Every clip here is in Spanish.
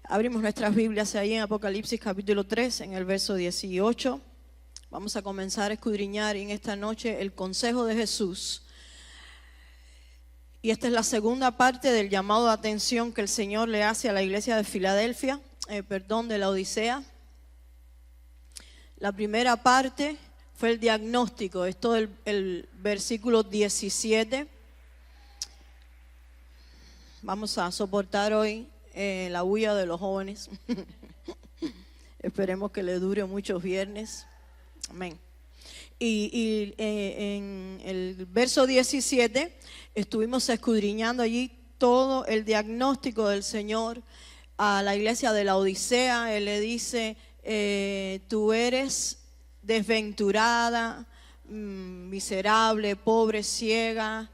Abrimos nuestras Biblias ahí en Apocalipsis capítulo 3, en el verso 18. Vamos a comenzar a escudriñar en esta noche el consejo de Jesús. Y esta es la segunda parte del llamado de atención que el Señor le hace a la iglesia de Filadelfia, de la Odisea. La primera parte fue el diagnóstico, es todo el versículo 17. Vamos a soportar hoy la huella de los jóvenes. Esperemos que le dure muchos viernes. Amén. Y en el verso 17 estuvimos escudriñando allí todo el diagnóstico del Señor a la iglesia de la Odisea. Él le dice, tú eres desventurada, miserable, pobre, ciega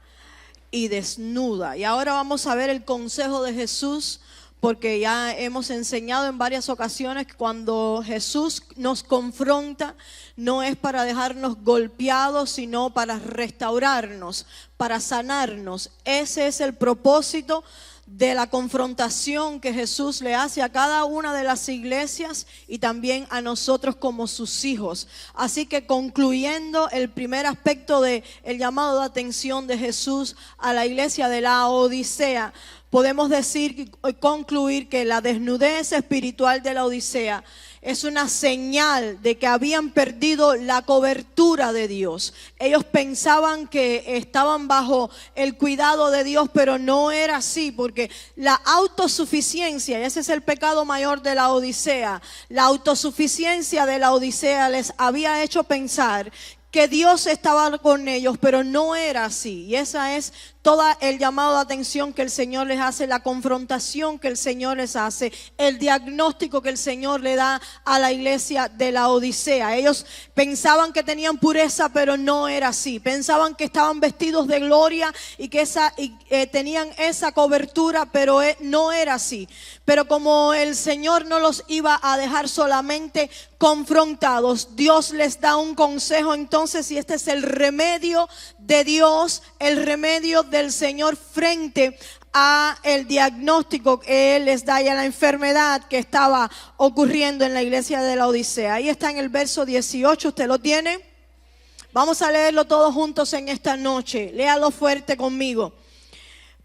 y desnuda. Y ahora vamos a ver el consejo de Jesús, porque ya hemos enseñado en varias ocasiones que cuando Jesús nos confronta no es para dejarnos golpeados, sino para restaurarnos, para sanarnos. Ese es el propósito de la confrontación que Jesús le hace a cada una de las iglesias y también a nosotros como sus hijos. Así que concluyendo el primer aspecto del llamado de atención de Jesús a la iglesia de la Odisea, podemos decir y concluir que la desnudez espiritual de la Odisea es una señal de que habían perdido la cobertura de Dios. Ellos pensaban que estaban bajo el cuidado de Dios, pero no era así, porque la autosuficiencia, y ese es el pecado mayor de la Odisea, la autosuficiencia de la Odisea les había hecho pensar que Dios estaba con ellos, pero no era así. Y esa es todo el llamado de atención que el Señor les hace, la confrontación que el Señor les hace, el diagnóstico que el Señor le da a la iglesia de la Odisea. Ellos pensaban que tenían pureza, pero no era así. Pensaban que estaban vestidos de gloria y que tenían esa cobertura, pero no era así. Pero como el Señor no los iba a dejar solamente confrontados, Dios les da un consejo entonces, y este es el remedio de Dios, el remedio del Señor frente a el diagnóstico que Él les da y a la enfermedad que estaba ocurriendo en la iglesia de la Odisea. Ahí está en el verso 18, ¿usted lo tiene? Vamos a leerlo todos juntos en esta noche. Léalo fuerte conmigo.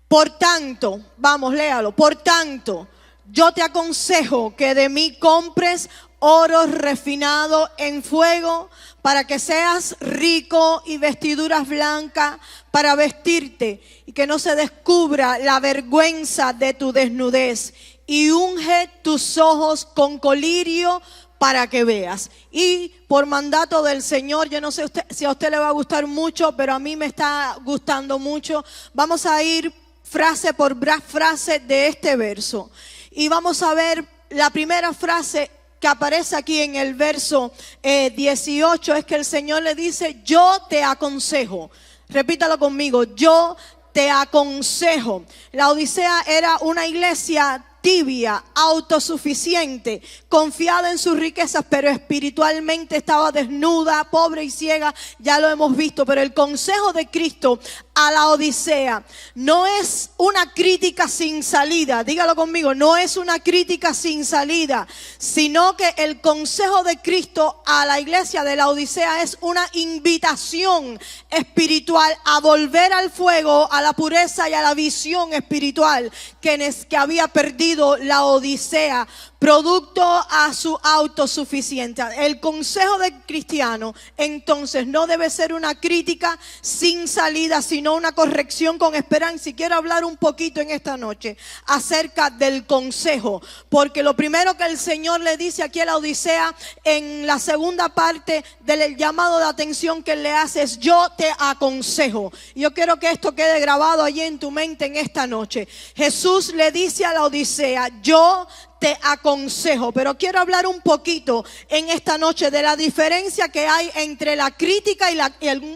Por tanto, vamos, léalo. Por tanto, yo te aconsejo que de mí compres oro refinado en fuego, para que seas rico, y vestiduras blancas para vestirte, y que no se descubra la vergüenza de tu desnudez, y unge tus ojos con colirio para que veas. Y por mandato del Señor, yo no sé si a usted le va a gustar mucho, pero a mí me está gustando mucho. Vamos a ir frase por frase de este verso, y vamos a ver la primera frase que aparece aquí en el verso 18, es que el Señor le dice, yo te aconsejo. Repítalo conmigo, yo te aconsejo. La Odisea era una iglesia tibia, autosuficiente, confiada en sus riquezas, pero espiritualmente estaba desnuda, pobre y ciega, ya lo hemos visto. Pero el consejo de Cristo a la Odisea no es una crítica sin salida, dígalo conmigo, no es una crítica sin salida, sino que el consejo de Cristo a la iglesia de la Odisea es una invitación espiritual a volver al fuego, a la pureza y a la visión espiritual que había perdido la Odisea, producto a su autosuficiencia. El consejo del cristiano entonces no debe ser una crítica sin salida, sino una corrección con esperanza. Y quiero hablar un poquito en esta noche acerca del consejo, porque lo primero que el Señor le dice aquí a la Odisea en la segunda parte del llamado de atención que Él le hace es, yo te aconsejo. Y yo quiero que esto quede grabado allí en tu mente en esta noche. Jesús le dice a la Odisea, yo te aconsejo. Pero quiero hablar un poquito en esta noche de la diferencia que hay entre la crítica y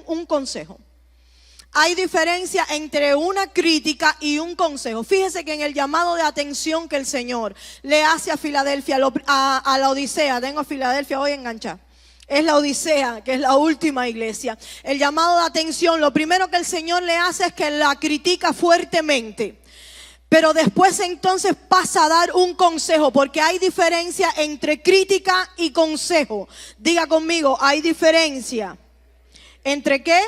un consejo. Hay diferencia entre una crítica y un consejo. Fíjese que en el llamado de atención que el Señor le hace a Filadelfia, a la Odisea, tengo a Filadelfia hoy enganchada. Es la Odisea, que es la última iglesia. El llamado de atención, lo primero que el Señor le hace es que la critica fuertemente. Pero después entonces pasa a dar un consejo, porque hay diferencia entre crítica y consejo. Diga conmigo, hay diferencia. ¿Entre qué?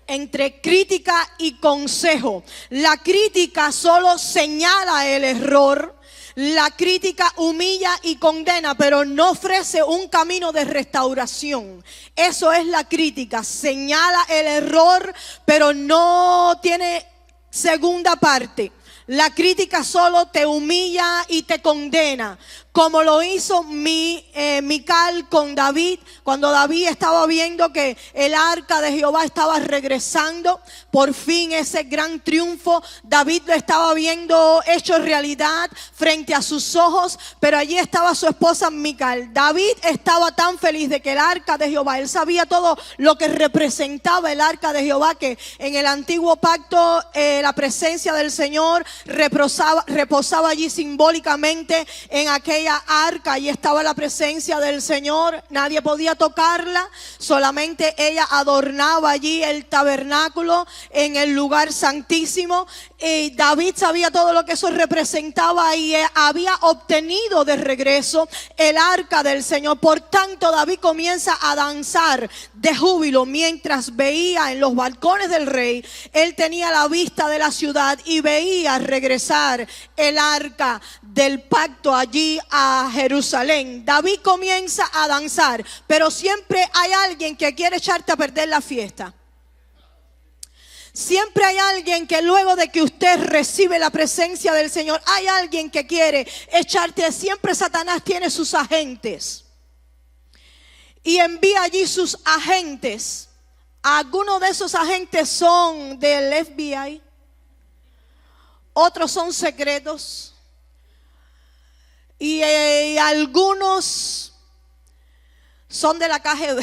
Entre crítica y consejo. La crítica solo señala el error. La crítica humilla y condena, pero no ofrece un camino de restauración. Eso es la crítica. Señala el error, pero no tiene segunda parte. La crítica solo te humilla y te condena, como lo hizo Mical con David, cuando David estaba viendo que el arca de Jehová estaba regresando, por fin ese gran triunfo, David lo estaba viendo hecho realidad frente a sus ojos, pero allí estaba su esposa Mical. David estaba tan feliz de que el arca de Jehová, él sabía todo lo que representaba el arca de Jehová, que en el antiguo pacto la presencia del Señor reposaba allí simbólicamente en aquella arca, y estaba la presencia del Señor, nadie podía tocarla, solamente ella adornaba allí el tabernáculo en el lugar santísimo. Y David sabía todo lo que eso representaba y había obtenido de regreso el arca del Señor. Por tanto, David comienza a danzar de júbilo mientras veía en los balcones del rey. Él tenía la vista de la ciudad y veía regresar el arca del pacto allí a Jerusalén. David comienza a danzar, pero siempre hay alguien que quiere echarte a perder la fiesta. Siempre hay alguien que luego de que usted recibe la presencia del Señor, hay alguien que quiere echarte. Siempre Satanás tiene sus agentes y envía allí sus agentes. Algunos de esos agentes son del FBI, otros son secretos y algunos son de la KGB.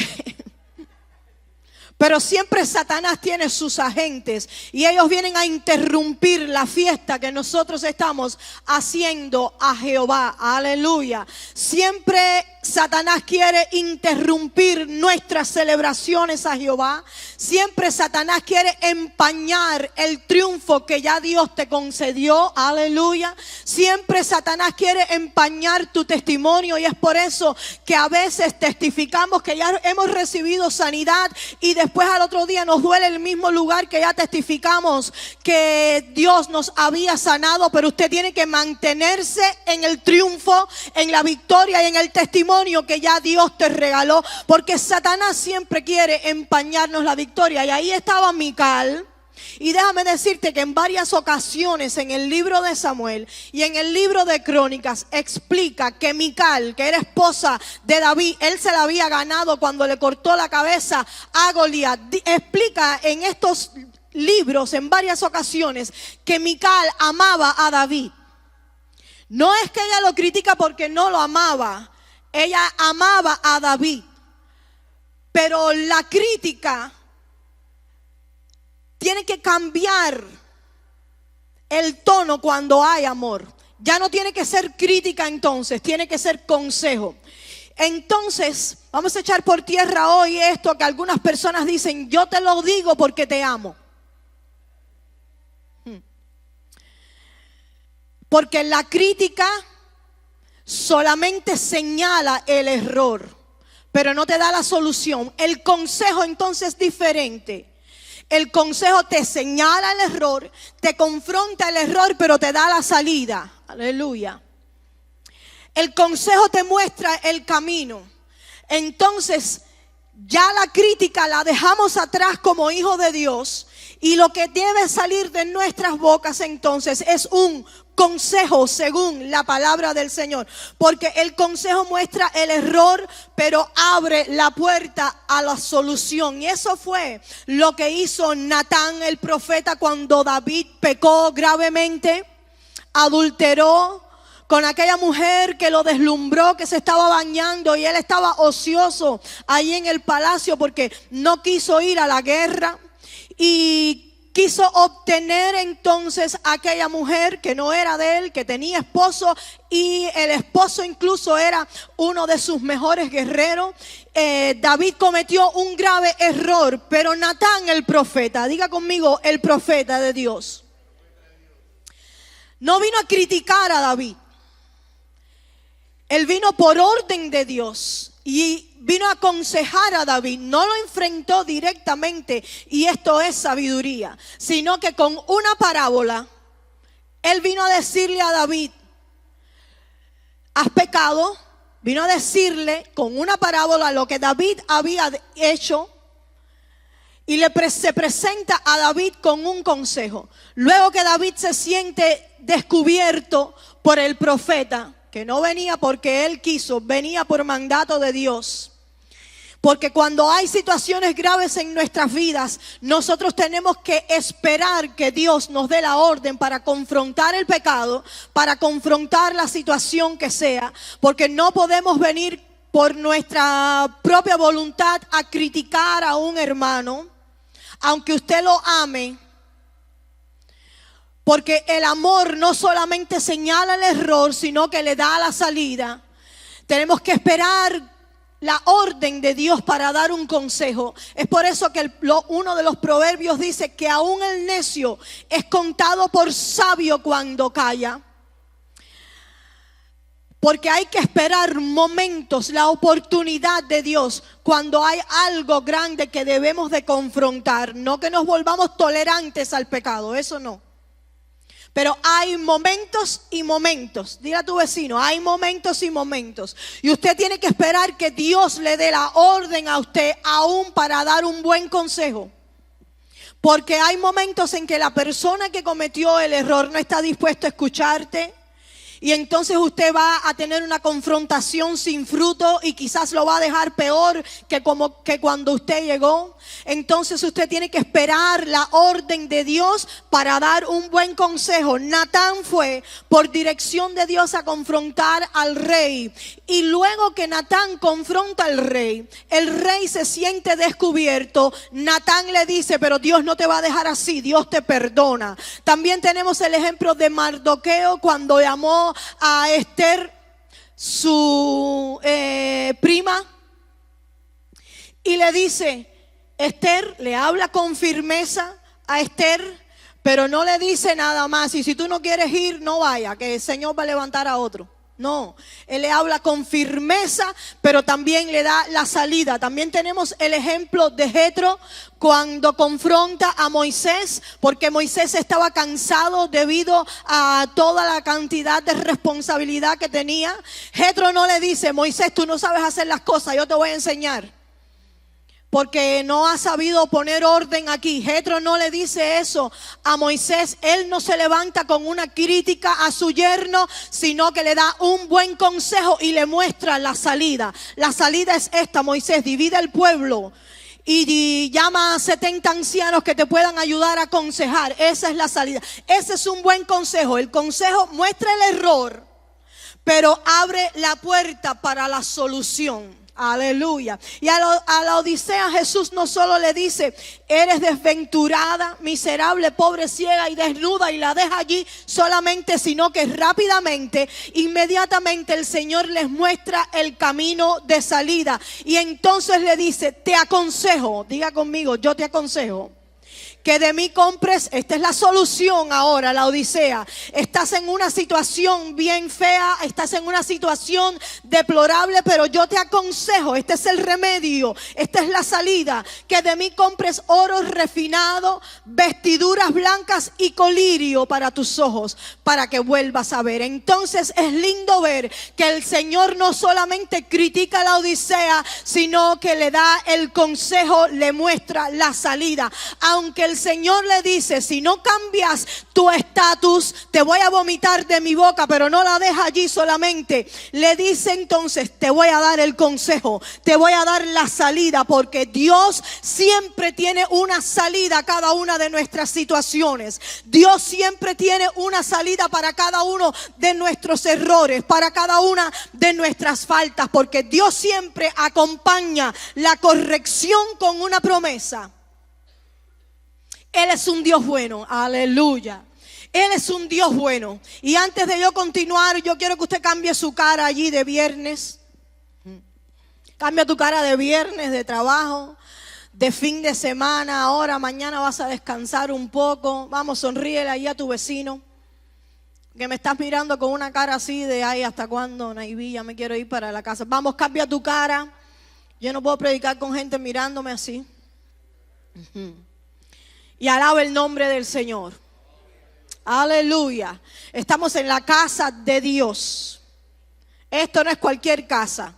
Pero siempre Satanás tiene sus agentes y ellos vienen a interrumpir la fiesta que nosotros estamos haciendo a Jehová. Aleluya. Siempre Satanás quiere interrumpir nuestras celebraciones a Jehová. Siempre Satanás quiere empañar el triunfo que ya Dios te concedió. Aleluya. Siempre Satanás quiere empañar tu testimonio, y es por eso que a veces testificamos que ya hemos recibido sanidad y después al otro día nos duele el mismo lugar que ya testificamos que Dios nos había sanado. Pero usted tiene que mantenerse en el triunfo, en la victoria y en el testimonio que ya Dios te regaló, porque Satanás siempre quiere empañarnos la victoria. Y ahí estaba Mical. Y déjame decirte que en varias ocasiones en el libro de Samuel y en el libro de Crónicas explica que Mical, que era esposa de David, él se la había ganado cuando le cortó la cabeza a Goliat. Explica en estos libros en varias ocasiones que Mical amaba a David. No es que ella lo critica porque no lo amaba. Ella amaba a David, pero la crítica tiene que cambiar el tono cuando hay amor. Ya no tiene que ser crítica entonces, tiene que ser consejo. Entonces, vamos a echar por tierra hoy esto que algunas personas dicen: yo te lo digo porque te amo. Porque la crítica solamente señala el error, pero no te da la solución. El consejo entonces es diferente. El consejo te señala el error, te confronta el error, pero te da la salida. Aleluya. El consejo te muestra el camino. Entonces, ya la crítica la dejamos atrás como hijos de Dios, y lo que debe salir de nuestras bocas entonces es un consejo según la palabra del Señor, porque el consejo muestra el error, pero abre la puerta a la solución. Y eso fue lo que hizo Natán el profeta cuando David pecó gravemente, adulteró con aquella mujer que lo deslumbró, que se estaba bañando, y él estaba ocioso ahí en el palacio porque no quiso ir a la guerra y quiso obtener entonces a aquella mujer que no era de él, que tenía esposo, y el esposo incluso era uno de sus mejores guerreros. David cometió un grave error, pero Natán el profeta, diga conmigo, el profeta de Dios, no vino a criticar a David. Él vino por orden de Dios y vino a aconsejar a David. No lo enfrentó directamente, y esto es sabiduría, sino que con una parábola, él vino a decirle a David: has pecado. Vino a decirle con una parábola lo que David había hecho, y se presenta a David con un consejo. Luego que David se siente descubierto por el profeta, que no venía porque él quiso, venía por mandato de Dios. Porque cuando hay situaciones graves en nuestras vidas, nosotros tenemos que esperar que Dios nos dé la orden para confrontar el pecado, para confrontar la situación que sea. Porque no podemos venir por nuestra propia voluntad a criticar a un hermano, aunque usted lo ame. Porque el amor no solamente señala el error, sino que le da la salida. Tenemos que esperar la orden de Dios para dar un consejo. Es por eso que uno de los proverbios dice que aún el necio es contado por sabio cuando calla. Porque hay que esperar momentos, la oportunidad de Dios cuando hay algo grande que debemos de confrontar. No que nos volvamos tolerantes al pecado, eso no. Pero hay momentos y momentos. Dile a tu vecino, hay momentos y momentos. Y usted tiene que esperar que Dios le dé la orden a usted aún para dar un buen consejo. Porque hay momentos en que la persona que cometió el error no está dispuesto a escucharte. Y entonces usted va a tener una confrontación sin fruto y quizás lo va a dejar peor que cuando usted llegó. Entonces usted tiene que esperar la orden de Dios para dar un buen consejo. Natán fue por dirección de Dios a confrontar al rey. Y luego que Natán confronta al rey, el rey se siente descubierto. Natán le dice: pero Dios no te va a dejar así, Dios te perdona. También tenemos el ejemplo de Mardoqueo cuando llamó a Esther, su prima, y le dice, Esther, le habla con firmeza a Esther, pero no le dice nada más: y si tú no quieres ir, no vaya, que el Señor va a levantar a otro. No, él le habla con firmeza, pero también le da la salida. También tenemos el ejemplo de Jetro cuando confronta a Moisés, porque Moisés estaba cansado debido a toda la cantidad de responsabilidad que tenía. Jetro no le dice: Moisés, tú no sabes hacer las cosas, yo te voy a enseñar, porque no ha sabido poner orden aquí. Jetro no le dice eso a Moisés. Él no se levanta con una crítica a su yerno, sino que le da un buen consejo y le muestra la salida. La salida es esta: Moisés, divide el pueblo y llama a 70 ancianos que te puedan ayudar a aconsejar. Esa es la salida. Ese es un buen consejo. El consejo muestra el error, pero abre la puerta para la solución. Aleluya. Y a la Odisea Jesús no solo le dice: eres desventurada, miserable, pobre, ciega y desnuda, y la deja allí solamente, sino que rápidamente, inmediatamente el Señor les muestra el camino de salida. Y entonces le dice: te aconsejo, diga conmigo, yo te aconsejo que de mí compres. Esta es la solución ahora, la Odisea. Estás en una situación bien fea, estás en una situación deplorable, pero yo te aconsejo, este es el remedio, esta es la salida: que de mí compres oro refinado, vestiduras blancas y colirio para tus ojos, para que vuelvas a ver. Entonces es lindo ver que el Señor no solamente critica la Odisea, sino que le da el consejo, le muestra la salida. Aunque el Señor le dice: si no cambias tu estatus, te voy a vomitar de mi boca, pero no la deja allí solamente. Le dice entonces: te voy a dar el consejo, te voy a dar la salida, porque Dios siempre tiene una salida a cada una de nuestras situaciones. Dios siempre tiene una salida para cada uno de nuestros errores, para cada una de nuestras faltas, porque Dios siempre acompaña la corrección con una promesa. Él es un Dios bueno, aleluya. Él es un Dios bueno. Y antes de yo continuar, yo quiero que usted cambie su cara allí de viernes. Cambia tu cara de viernes, de trabajo, de fin de semana. Ahora, mañana vas a descansar un poco. Vamos, sonríele ahí a tu vecino. Que me estás mirando con una cara así de, ay, ¿hasta cuándo, Naiví? Ya me quiero ir para la casa. Vamos, cambia tu cara. Yo no puedo predicar con gente mirándome así. Y alaba el nombre del Señor. Aleluya. Estamos en la casa de Dios. Esto no es cualquier casa.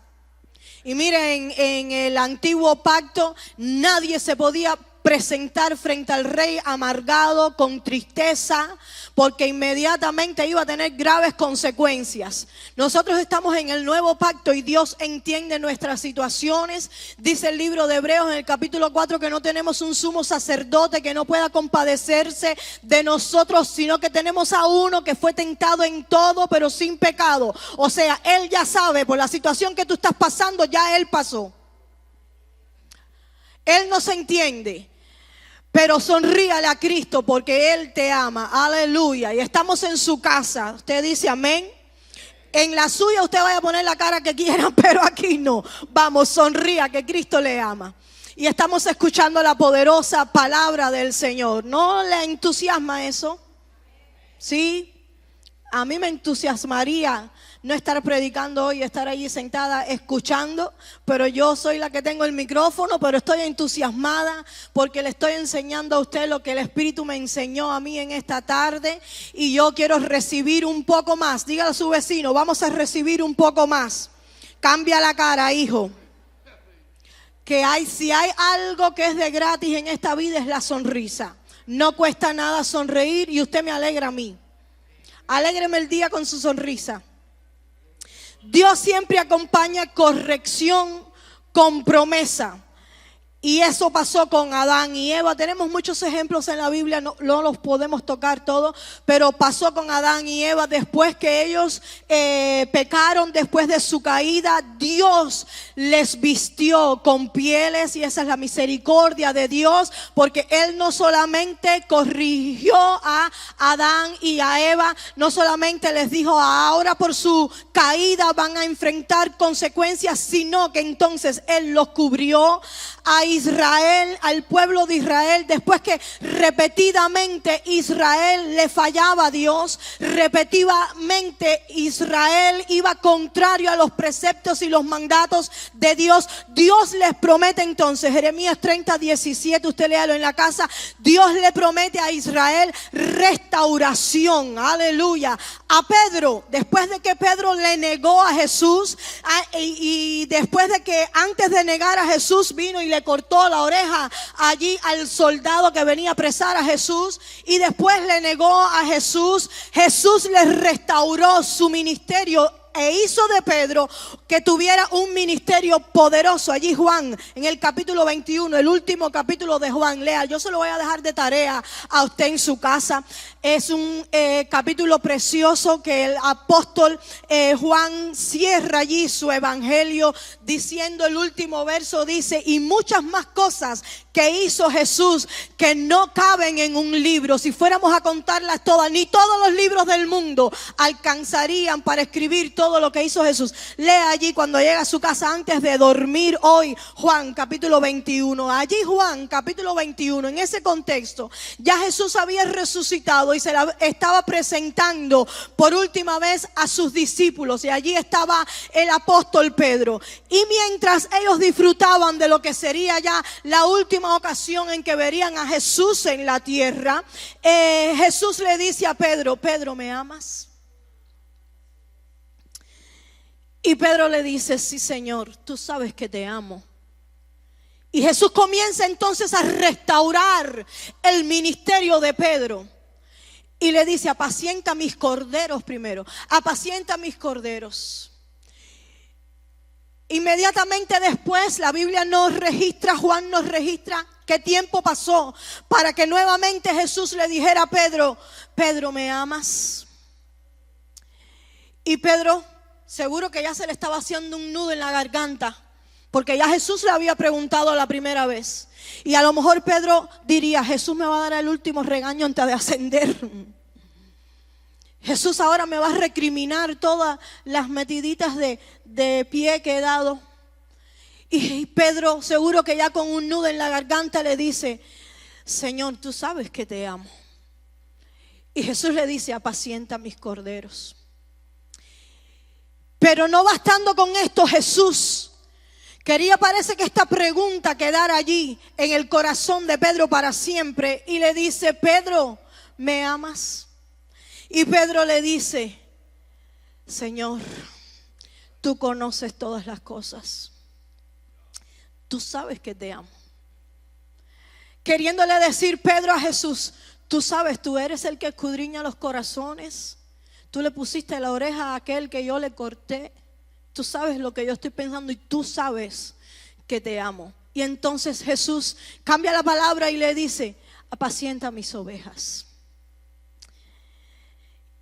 Y miren, en el antiguo pacto nadie se podía presentar frente al rey amargado, con tristeza, porque inmediatamente iba a tener graves consecuencias. Nosotros estamos en el nuevo pacto y Dios entiende nuestras situaciones. Dice el libro de Hebreos en el capítulo 4 que no tenemos un sumo sacerdote que no pueda compadecerse de nosotros, sino que tenemos a uno que fue tentado en todo pero sin pecado. O sea, Él ya sabe, por la situación que tú estás pasando, ya Él pasó. Él no se entiende. Pero sonríale a Cristo porque Él te ama. Aleluya. Y estamos en su casa. Usted dice amén. En la suya usted vaya a poner la cara que quiera, pero aquí no. Vamos, sonría que Cristo le ama. Y estamos escuchando la poderosa palabra del Señor. ¿No le entusiasma eso? ¿Sí? A mí me entusiasmaría no estar predicando hoy, estar allí sentada escuchando, pero yo soy la que tengo el micrófono, pero estoy entusiasmada porque le estoy enseñando a usted lo que el Espíritu me enseñó a mí en esta tarde y yo quiero recibir un poco más. Dígale a su vecino, vamos a recibir un poco más. Cambia la cara, hijo. Si hay algo que es de gratis en esta vida es la sonrisa. No cuesta nada sonreír y usted me alegra a mí. Alégreme el día con su sonrisa. Dios siempre acompaña corrección con promesa. Y eso pasó con Adán y Eva. Tenemos muchos ejemplos en la Biblia, no los podemos tocar todos, pero pasó con Adán y Eva después que ellos pecaron, después de su caída. Dios les vistió con pieles y esa es la misericordia de Dios, porque Él no solamente corrigió a Adán y a Eva, no solamente les dijo ahora por su caída van a enfrentar consecuencias, sino que entonces Él los cubrió a Israel, al pueblo de Israel, después que repetidamente Israel le fallaba a Dios, repetidamente Israel iba contrario a los preceptos y los mandatos de Dios. Dios les promete entonces, Jeremías 30:17, usted léalo en la casa, Dios le promete a Israel restauración, aleluya. A Pedro, después de que Pedro le negó a Jesús y después de que antes de negar a Jesús vino y le cortó la oreja allí al soldado que venía a apresar a Jesús y después le negó a Jesús, Jesús le restauró su ministerio e hizo de Pedro que tuviera un ministerio poderoso. Allí Juan, en el capítulo 21, el último capítulo de Juan, lea, yo se lo voy a dejar de tarea a usted en su casa. Es un capítulo precioso que el apóstol Juan cierra allí su evangelio diciendo, el último verso dice, y muchas más cosas que hizo Jesús que no caben en un libro. Si fuéramos a contarlas todas, ni todos los libros del mundo alcanzarían para escribir todo lo que hizo Jesús. Lea allí cuando llega a su casa antes de dormir hoy, Juan capítulo 21. Allí Juan capítulo 21, en ese contexto, ya Jesús había resucitado y se la estaba presentando por última vez a sus discípulos. Y allí estaba el apóstol Pedro. Y mientras ellos disfrutaban de lo que sería ya la última ocasión en que verían a Jesús en la tierra, Jesús le dice a Pedro, Pedro, ¿me amas? Y Pedro le dice, sí, Señor, tú sabes que te amo. Y Jesús comienza entonces a restaurar el ministerio de Pedro. Y le dice, apacienta mis corderos primero, apacienta mis corderos. Inmediatamente después, la Biblia nos registra, Juan nos registra qué tiempo pasó para que nuevamente Jesús le dijera a Pedro, Pedro, ¿me amas? Y Pedro, seguro que ya se le estaba haciendo un nudo en la garganta, porque ya Jesús le había preguntado la primera vez. Y a lo mejor Pedro diría, Jesús me va a dar el último regaño antes de ascender. Jesús ahora me va a recriminar todas las metiditas de pie que he dado. Y Pedro, seguro que ya con un nudo en la garganta, le dice, Señor, tú sabes que te amo. Y Jesús le dice: apacienta mis corderos. Pero no bastando con esto, Jesús quería, parece que esta pregunta quedara allí en el corazón de Pedro para siempre. Y le dice: Pedro, ¿me amas? Y Pedro le dice: Señor, tú conoces todas las cosas. Tú sabes que te amo. Queriéndole decir Pedro a Jesús: tú sabes, tú eres el que escudriña los corazones. Tú le pusiste la oreja a aquel que yo le corté. Tú sabes lo que yo estoy pensando y tú sabes que te amo. Y entonces Jesús cambia la palabra y le dice: apacienta mis ovejas.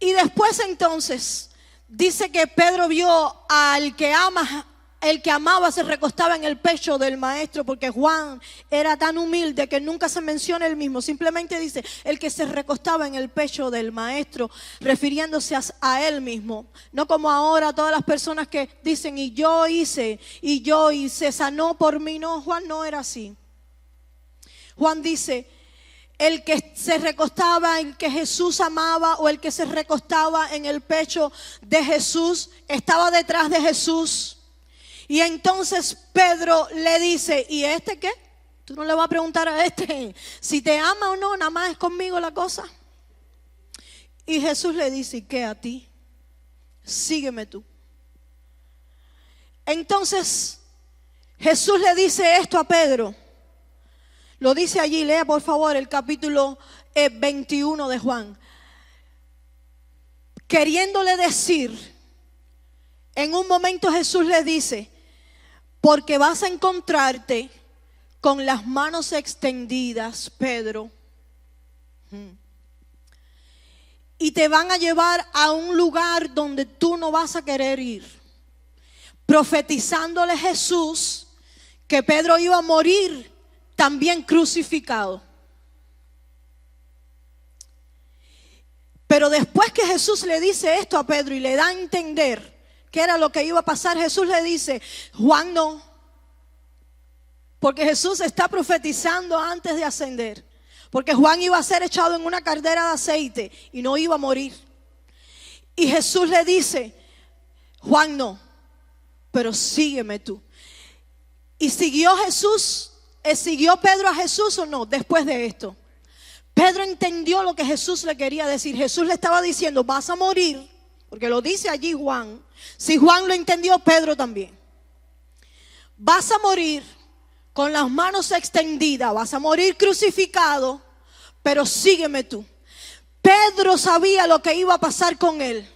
Y después entonces dice que Pedro vio al que ama. El que amaba se recostaba en el pecho del maestro, porque Juan era tan humilde que nunca se menciona él mismo. Simplemente dice el que se recostaba en el pecho del maestro, refiriéndose a él mismo. No como ahora todas las personas que dicen: y yo hice, sanó por mí. No, Juan no era así. Juan dice: el que se recostaba, el que Jesús amaba, o el que se recostaba en el pecho de Jesús, estaba detrás de Jesús. Y entonces Pedro le dice: ¿y este qué? Tú no le vas a preguntar a este si te ama o no, nada más es conmigo la cosa. Y Jesús le dice: ¿y qué a ti? Sígueme tú. Entonces Jesús le dice esto a Pedro. Lo dice allí, lea por favor el capítulo 21 de Juan. Queriéndole decir, en un momento Jesús le dice: porque vas a encontrarte con las manos extendidas, Pedro. Y te van a llevar a un lugar donde tú no vas a querer ir. Profetizándole Jesús que Pedro iba a morir también crucificado. Pero después que Jesús le dice esto a Pedro y le da a entender qué era lo que iba a pasar, Jesús le dice: Juan no. Porque Jesús está profetizando antes de ascender. Porque Juan iba a ser echado en una caldera de aceite y no iba a morir. Y Jesús le dice: Juan no, pero sígueme tú. ¿Y siguió Pedro a Jesús o no? Después de esto, Pedro entendió lo que Jesús le quería decir. Jesús le estaba diciendo: vas a morir. Porque lo dice allí Juan. Si Juan lo entendió, Pedro también. Vas a morir con las manos extendidas. Vas a morir crucificado. Pero sígueme tú. Pedro sabía lo que iba a pasar con él.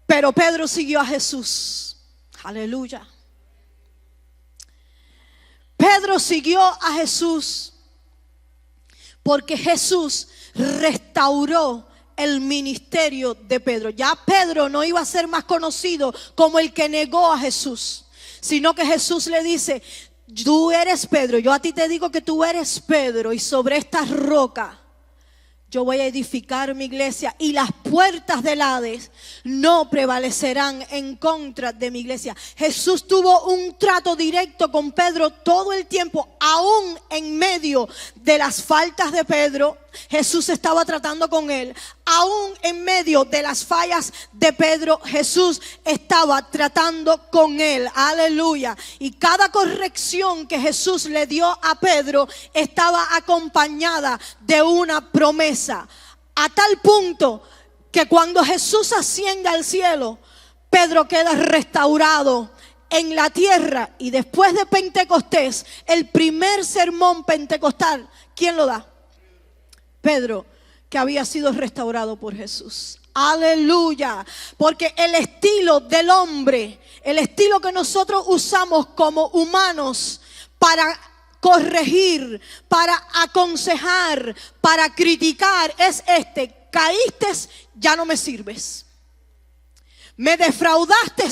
Pero Pedro siguió a Jesús. Aleluya. Pedro siguió a Jesús. Porque Jesús restauró el ministerio de Pedro. Ya Pedro no iba a ser más conocido como el que negó a Jesús, sino que Jesús le dice: tú eres Pedro, yo a ti te digo que tú eres Pedro, y sobre esta roca yo voy a edificar mi iglesia, y las puertas del Hades no prevalecerán en contra de mi iglesia. Jesús tuvo un trato directo con Pedro todo el tiempo, aún en medio de las faltas de Pedro. Jesús estaba tratando con él. Aún en medio de las fallas de Pedro, Jesús estaba tratando con él. Aleluya. Y cada corrección que Jesús le dio a Pedro estaba acompañada de una promesa. A tal punto que cuando Jesús asciende al cielo, Pedro queda restaurado en la tierra. Y después de Pentecostés, el primer sermón pentecostal, ¿quién lo da? Pedro, que había sido restaurado por Jesús. Aleluya. Porque el estilo del hombre, el estilo que nosotros usamos como humanos para corregir, para aconsejar, para criticar, es este: caíste, ya no me sirves. Me defraudaste,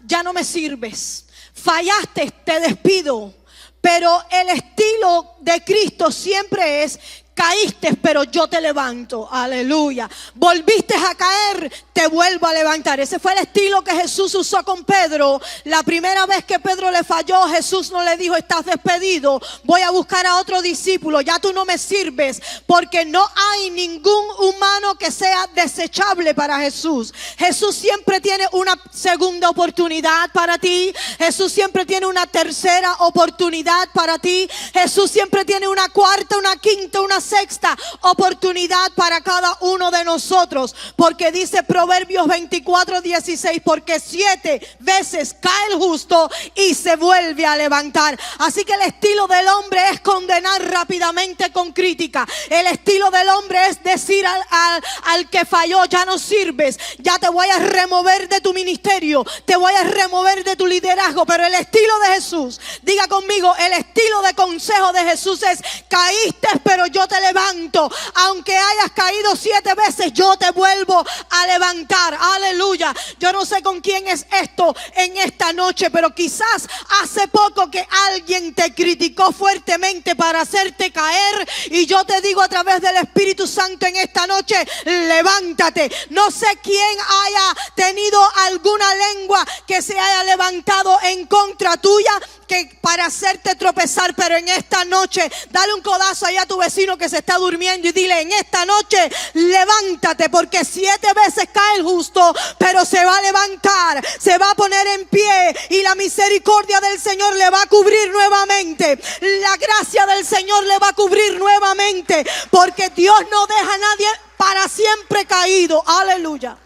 ya no me sirves. Fallaste, te despido. Pero el estilo de Cristo siempre es: Caíste, pero yo te levanto. Aleluya. Volviste a caer, te vuelvo a levantar. Ese fue el estilo que Jesús usó con Pedro. La primera vez que Pedro le falló, Jesús no le dijo: estás despedido, voy a buscar a otro discípulo, ya tú no me sirves. Porque no hay ningún humano que sea desechable para Jesús. Jesús siempre tiene una segunda oportunidad para ti. Jesús siempre tiene una tercera oportunidad para ti. Jesús siempre tiene una cuarta, una quinta, una sexta oportunidad para cada uno de nosotros. Porque dice Proverbios 24:16: porque 7 veces cae el justo y se vuelve a levantar. Así que el estilo del hombre es condenar rápidamente con crítica. El estilo del hombre es decir al que falló: ya no sirves, ya te voy a remover de tu ministerio, te voy a remover de tu liderazgo. Pero el estilo de Jesús, diga conmigo, el estilo de consejo de Jesús es: caíste, pero yo te levanto. Aunque hayas caído 7 veces, yo te vuelvo a levantar. Aleluya. Yo no sé con quién es esto en esta noche, pero quizás hace poco que alguien te criticó fuertemente para hacerte caer, y yo te digo a través del Espíritu Santo en esta noche: levántate. No sé quién haya tenido alguna lengua que se haya levantado en contra tuya, que para hacerte tropezar, pero en esta noche dale un codazo ahí a tu vecino que se está durmiendo y dile: en esta noche levántate, porque 7 veces cae el justo, pero se va a levantar, se va a poner en pie, y la misericordia del Señor le va a cubrir nuevamente, la gracia del Señor le va a cubrir nuevamente, porque Dios no deja a nadie para siempre caído. Aleluya.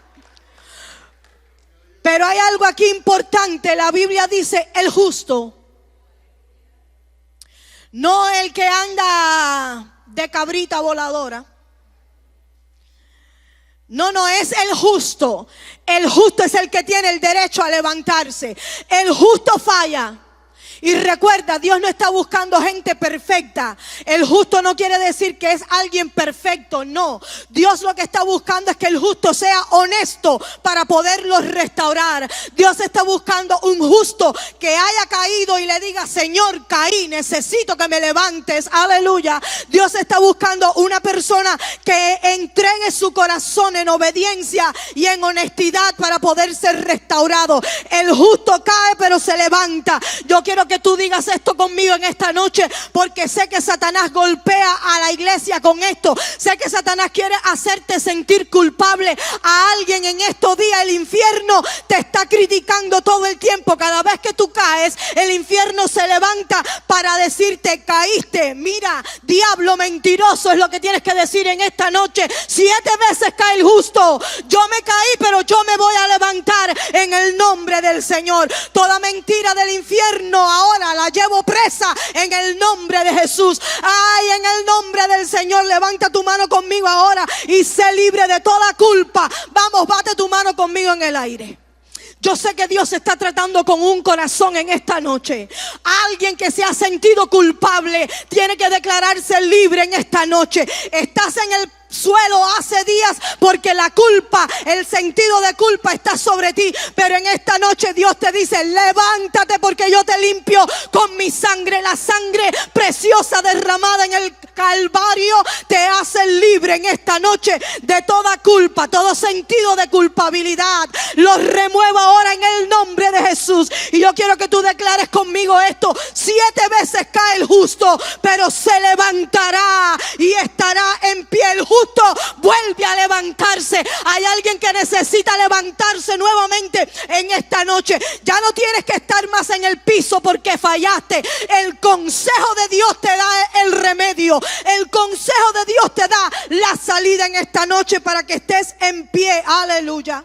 Pero hay algo aquí importante. La Biblia dice: el justo, no el que anda de cabrita voladora. No, es el justo. El justo es el que tiene el derecho a levantarse. El justo falla. Y recuerda, Dios no está buscando gente perfecta. El justo no quiere decir que es alguien perfecto, no. Dios lo que está buscando es que el justo sea honesto para poderlo restaurar. Dios está buscando un justo que haya caído y le diga: Señor, caí, necesito que me levantes. Aleluya. Dios está buscando una persona que entregue su corazón en obediencia y en honestidad para poder ser restaurado. El justo cae, pero se levanta. Yo quiero que tú digas esto conmigo en esta noche, porque sé que Satanás golpea a la iglesia con esto. Sé que Satanás quiere hacerte sentir culpable a alguien en estos días. El infierno te está criticando todo el tiempo. Cada vez que tú caes, el infierno se levanta para decirte: caíste. Mira, diablo mentiroso, es lo que tienes que decir en esta noche. 7 veces cae el justo. Yo me caí, pero yo me voy a levantar en el nombre del Señor. Toda mentira del infierno ahora la llevo presa en el nombre de Jesús. Ay, en el nombre del Señor, levanta tu mano conmigo ahora y sé libre de toda culpa. Vamos, bate tu mano conmigo en el aire. Yo sé que Dios está tratando con un corazón en esta noche. Alguien que se ha sentido culpable tiene que declararse libre en esta noche. Estás en el suelo hace días porque la culpa, el sentido de culpa está sobre ti, pero en esta noche Dios te dice: levántate, porque yo te limpio con mi sangre. La sangre preciosa derramada en el Calvario te hace libre en esta noche de toda culpa, todo sentido de culpabilidad. Lo remuevo ahora en el nombre de Jesús. Y yo quiero que tú declares conmigo esto: 7 veces cae el justo, pero se levantará y estará en pie. El justo vuelve a levantarse. Hay alguien que necesita levantarse nuevamente en esta noche. Ya no tienes que estar más en el piso porque fallaste. El consejo de Dios te da el remedio. El consejo de Dios te da la salida en esta noche para que estés en pie. Aleluya.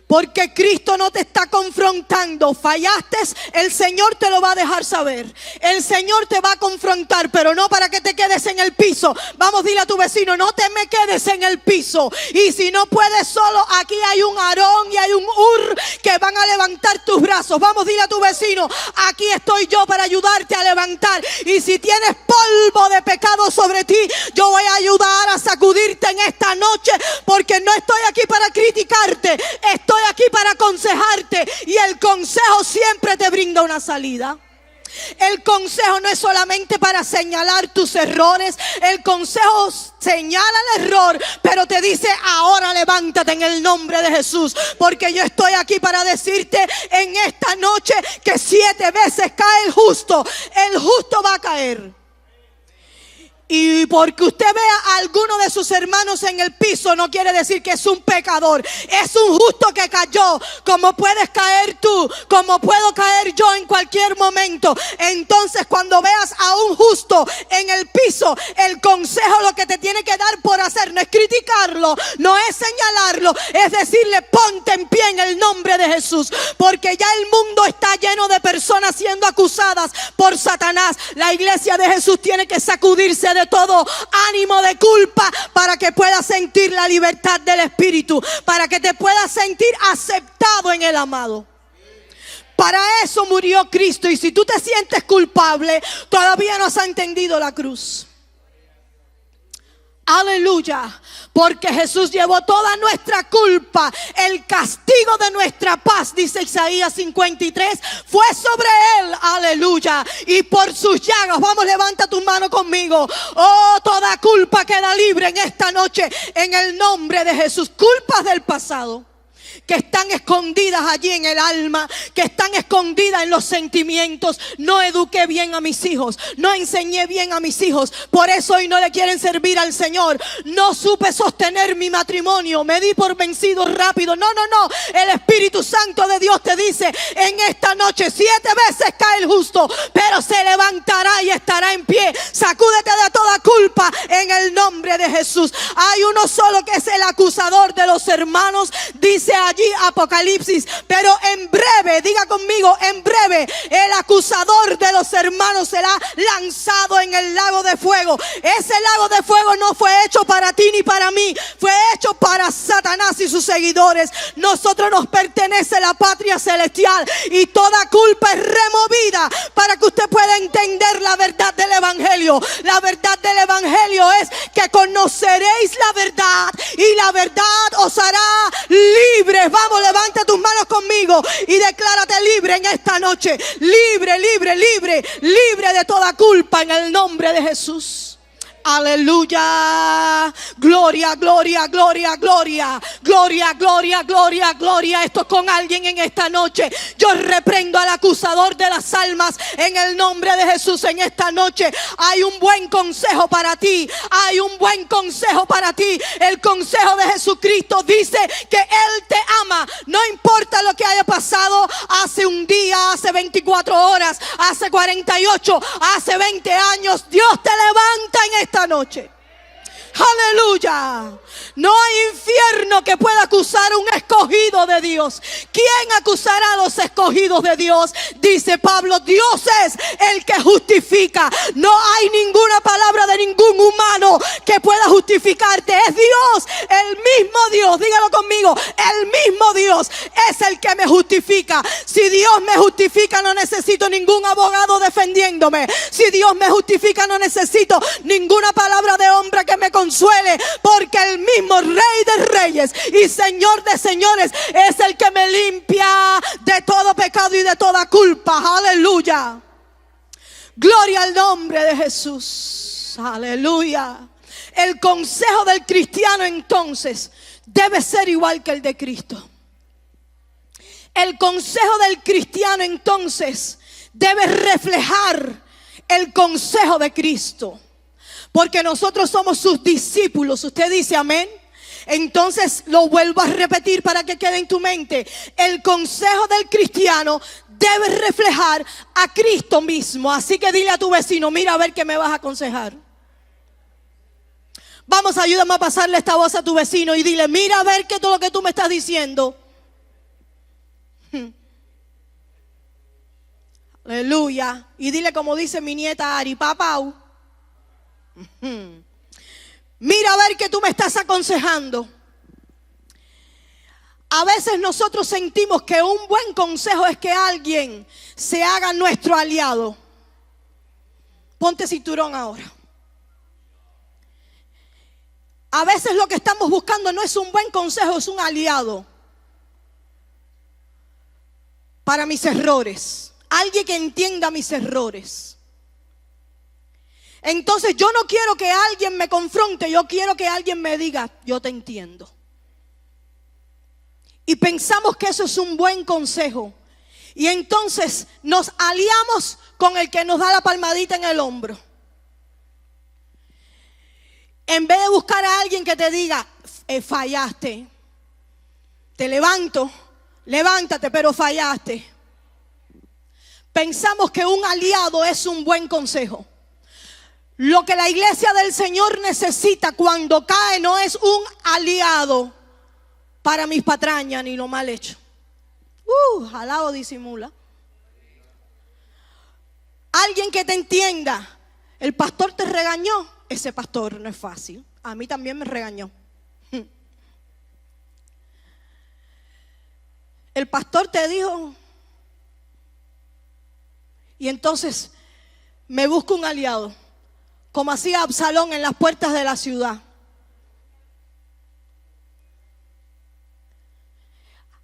Porque Cristo no te está confrontando. Fallaste, el Señor te lo va a dejar saber. El Señor te va a confrontar, pero no para que te quedes en el piso. Vamos, dile a tu vecino: no te me quedes en el piso. Y si no puedes solo, aquí hay un Aarón y hay un Ur que van a levantar tus brazos. Vamos, dile a tu vecino: aquí estoy yo para ayudarte a levantar. Y si tienes polvo de pecado sobre ti, yo voy a ayudar a sacudirte en esta noche, porque no estoy aquí para criticarte, estoy aquí para aconsejarte, y el consejo siempre te brinda una salida. El consejo no es solamente para señalar tus errores. El consejo señala el error, pero te dice: ahora levántate en el nombre de Jesús. Porque yo estoy aquí para decirte en esta noche que 7 veces cae el justo va a caer. Y porque usted vea a alguno de sus hermanos en el piso, no quiere decir que es un pecador. Es un justo que cayó, como puedes caer tú, como puedo caer yo en cualquier momento. Entonces, cuando veas a un justo en el piso, el consejo, lo que te tiene que dar por hacer, no es criticarlo, no es señalarlo, es decirle: ponte en pie en el nombre de Jesús. Porque ya el mundo está lleno de personas siendo acusadas por Satanás. La iglesia de Jesús tiene que sacudirse de todo ánimo de culpa para que puedas sentir la libertad del Espíritu, para que te puedas sentir aceptado en el amado. Para eso murió Cristo. Y si tú te sientes culpable, todavía no has entendido la cruz. Aleluya. Porque Jesús llevó toda nuestra culpa. El castigo de nuestra paz, dice Isaías 53, fue sobre él. Aleluya. Y por sus llagas, vamos, levanta tu mano conmigo. Oh, toda culpa queda libre en esta noche en el nombre de Jesús. Culpas del pasado que están escondidas allí en el alma, que están escondidas en los sentimientos. No eduqué bien a mis hijos, no enseñé bien a mis hijos, por eso hoy no le quieren servir al Señor. No supe sostener mi matrimonio, me di por vencido rápido. No. El Espíritu Santo de Dios te dice en esta noche: 7 veces cae el justo, pero se levantará y estará en pie. Sacúdete de toda culpa en el nombre de Jesús. Hay uno solo que es el acusador de los hermanos, dice allí Apocalipsis, pero en breve, diga conmigo, en breve, el acusador de los hermanos será lanzado en el lago de fuego. Ese lago de fuego no fue hecho para ti ni para mí, fue hecho para Satanás y sus seguidores. Nosotros nos pertenece la patria celestial y toda culpa es removida para que usted pueda entender la verdad del Evangelio. La verdad del Evangelio es que conoceréis la verdad y la verdad os hará libres. Vamos, levanta tus manos conmigo y declárate libre en esta noche. Libre, libre, libre, libre de toda culpa en el nombre de Jesús. Aleluya. Gloria, gloria, gloria, gloria. Gloria, gloria, gloria, gloria. Esto es con alguien en esta noche. Yo reprendo al acusador de las almas en el nombre de Jesús en esta noche. Hay un buen consejo para ti. Hay un buen consejo para ti. El consejo de Jesucristo dice que Él te ama. No importa lo que haya pasado hace un día, hace 24 horas, hace 48, hace 20 años. Dios te levanta en esta noche. Aleluya. No hay infierno que pueda acusar a un escogido de Dios. ¿Quién acusará a los escogidos de Dios? Dice Pablo: Dios es el que justifica. No hay ninguna palabra de ningún humano que pueda justificarte. Es Dios, el mismo Dios. Dígalo conmigo: el mismo Dios es el que me justifica. Si Dios me justifica, no necesito ningún abogado defendiéndome. Si Dios me justifica, no necesito ninguna palabra de hombre que me consuele, porque el mismo Rey de Reyes y Señor de Señores es el que me limpia de todo pecado y de toda culpa. Aleluya. Gloria al nombre de Jesús. Aleluya. El consejo del cristiano entonces debe ser igual que el de Cristo. El consejo del cristiano entonces debe reflejar el consejo de Cristo. Porque nosotros somos sus discípulos. Usted dice amén. Entonces lo vuelvo a repetir para que quede en tu mente. El consejo del cristiano debe reflejar a Cristo mismo. Así que dile a tu vecino: mira a ver qué me vas a aconsejar. Vamos, ayúdame a pasarle esta voz a tu vecino y dile: mira a ver qué todo lo que tú me estás diciendo. Aleluya. Y dile como dice mi nieta Ari: papau, mira a ver qué tú me estás aconsejando. A veces nosotros sentimos que un buen consejo es que alguien se haga nuestro aliado. Ponte cinturón ahora. A veces lo que estamos buscando no es un buen consejo, es un aliado para mis errores. alguien que entienda mis errores. Entonces yo no quiero que alguien me confronte, yo quiero que alguien me diga, yo te entiendo. Y pensamos que eso es un buen consejo. Y entonces nos aliamos con el que nos da la palmadita en el hombro. En vez de buscar a alguien que te diga, fallaste. Te levanto, levántate, pero fallaste. Pensamos que un aliado es un buen consejo. Lo que la iglesia del Señor necesita cuando cae no es un aliado para mis patrañas ni lo mal hecho. Jalado disimula. Alguien que te entienda. El pastor te regañó. Ese pastor no es fácil. A mí también me regañó. El pastor te dijo. Y entonces me busco un aliado. Como hacía Absalón en las puertas de la ciudad.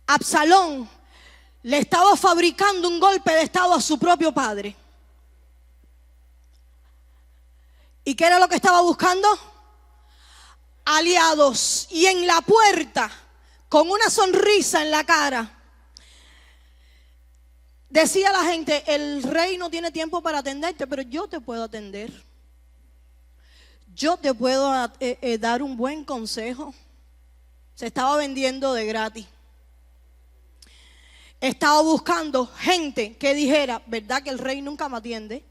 Absalón le estaba fabricando un golpe de estado a su propio padre. ¿Y qué era lo que estaba buscando? Aliados. Y en la puerta, con una sonrisa en la cara, decía la gente, el rey no tiene tiempo para atenderte, pero yo te puedo atender. Yo te puedo dar un buen consejo. Se estaba vendiendo de gratis. Estaba buscando gente que dijera, ¿verdad que el rey nunca me atiende?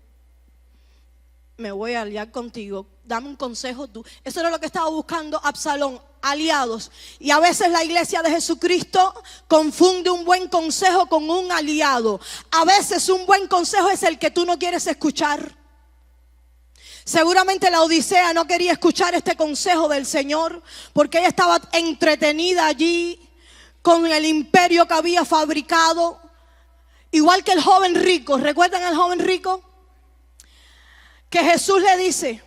Me voy a aliar contigo, dame un consejo tú. Eso era lo que estaba buscando Absalón, aliados. Y a veces la iglesia de Jesucristo confunde un buen consejo con un aliado. A veces un buen consejo es el que tú no quieres escuchar. Seguramente la Odisea no quería escuchar este consejo del Señor porque ella estaba entretenida allí con el imperio que había fabricado. Igual que el joven rico. ¿Recuerdan al joven rico? Que Jesús le dice,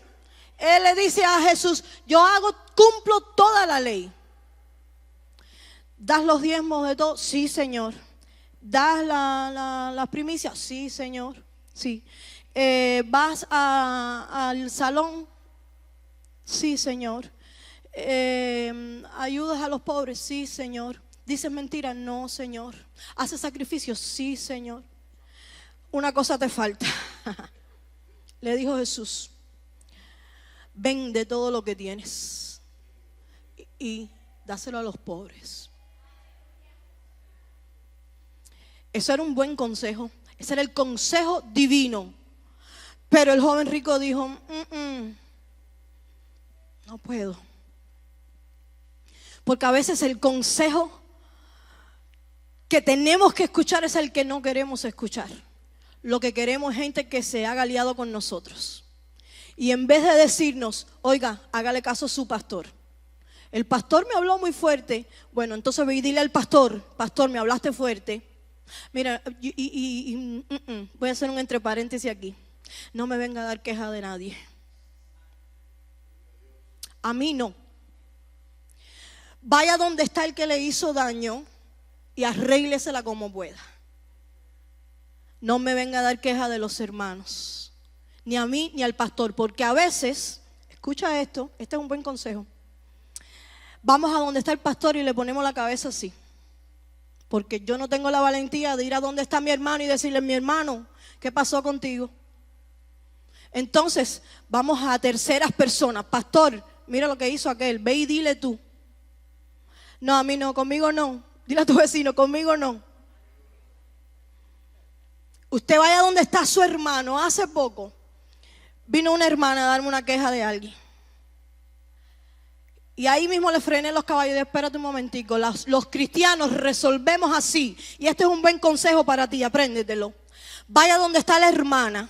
él le dice a Jesús, cumplo toda la ley. ¿Das los diezmos de todo? Sí, Señor. ¿Das las primicias? Sí, Señor. Sí. ¿Vas al salón? Sí, Señor. ¿Ayudas a los pobres? Sí, Señor. ¿Dices mentiras? No, Señor. ¿Haces sacrificios? Sí, Señor. Una cosa te falta. Le dijo Jesús, vende todo lo que tienes y dáselo a los pobres. Eso era un buen consejo. Ese era el consejo divino. Pero el joven rico dijo, no puedo. Porque a veces el consejo que tenemos que escuchar es el que no queremos escuchar. Lo que queremos es gente que se haga aliado con nosotros. Y en vez de decirnos, oiga, hágale caso a su pastor. El pastor me habló muy fuerte. Bueno, entonces ve y dile al pastor, pastor, me hablaste fuerte. Mira, voy a hacer un entre paréntesis aquí. No me venga a dar queja de nadie. A mí no. Vaya donde está el que le hizo daño y arréglesela como pueda. No me venga a dar queja de los hermanos, ni a mí ni al pastor, porque a veces, escucha esto, este es un buen consejo. Vamos a donde está el pastor y le ponemos la cabeza así, porque yo no tengo la valentía de ir a donde está mi hermano y decirle, mi hermano, ¿qué pasó contigo? Entonces, vamos a terceras personas, pastor, mira lo que hizo aquel, ve y dile tú. No, a mí no, conmigo no. Dile a tu vecino, conmigo no. Usted vaya donde está su hermano. Hace poco vino una hermana a darme una queja de alguien. Y ahí mismo le frené los caballos y dije, espérate un momentico. Los cristianos resolvemos así. Y este es un buen consejo para ti, apréndetelo. Vaya donde está la hermana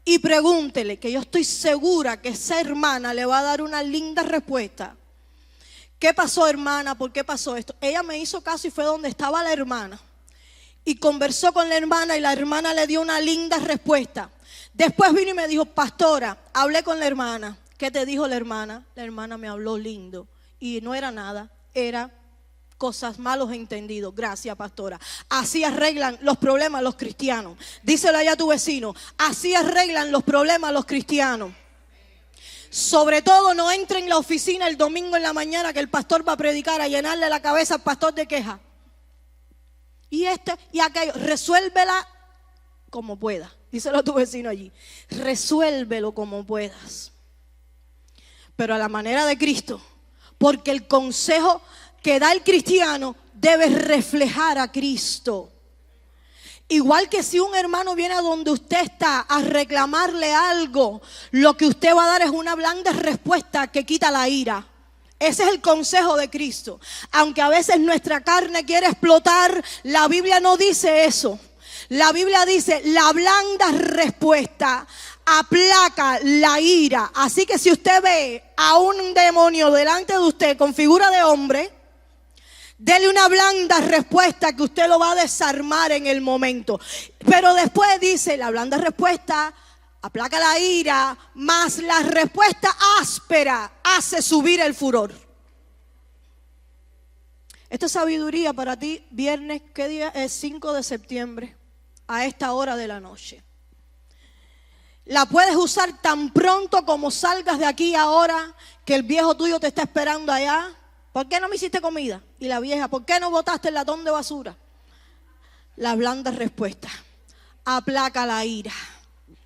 y pregúntele, que yo estoy segura que esa hermana le va a dar una linda respuesta. ¿Qué pasó, hermana? ¿Por qué pasó esto? Ella me hizo caso y fue donde estaba la hermana. Y conversó con la hermana y la hermana le dio una linda respuesta. Después vino y me dijo, pastora, hablé con la hermana. ¿Qué te dijo la hermana? La hermana me habló lindo. Y no era nada, era cosas, malos entendidos. Gracias, pastora. Así arreglan los problemas los cristianos. Díselo allá a tu vecino. Así arreglan los problemas los cristianos. Sobre todo no entre en la oficina el domingo en la mañana que el pastor va a predicar, a llenarle la cabeza al pastor de quejas. Y y aquello. Resuélvela como puedas. Díselo a tu vecino allí. Resuélvelo como puedas. Pero a la manera de Cristo. Porque el consejo que da el cristiano debe reflejar a Cristo. Igual que si un hermano viene a donde usted está a reclamarle algo, lo que usted va a dar es una blanda respuesta que quita la ira. Ese es el consejo de Cristo. Aunque a veces nuestra carne quiere explotar, la Biblia no dice eso. La Biblia dice, la blanda respuesta aplaca la ira. Así que si usted ve a un demonio delante de usted con figura de hombre, dele una blanda respuesta que usted lo va a desarmar en el momento. Pero después dice, la blanda respuesta aplaca la ira, mas la respuesta áspera hace subir el furor. Esta es sabiduría para ti, viernes, ¿qué día es? 5 de septiembre, a esta hora de la noche. La puedes usar tan pronto como salgas de aquí ahora, que el viejo tuyo te está esperando allá. ¿Por qué no me hiciste comida? Y la vieja, ¿por qué no botaste el latón de basura? La blanda respuesta aplaca la ira.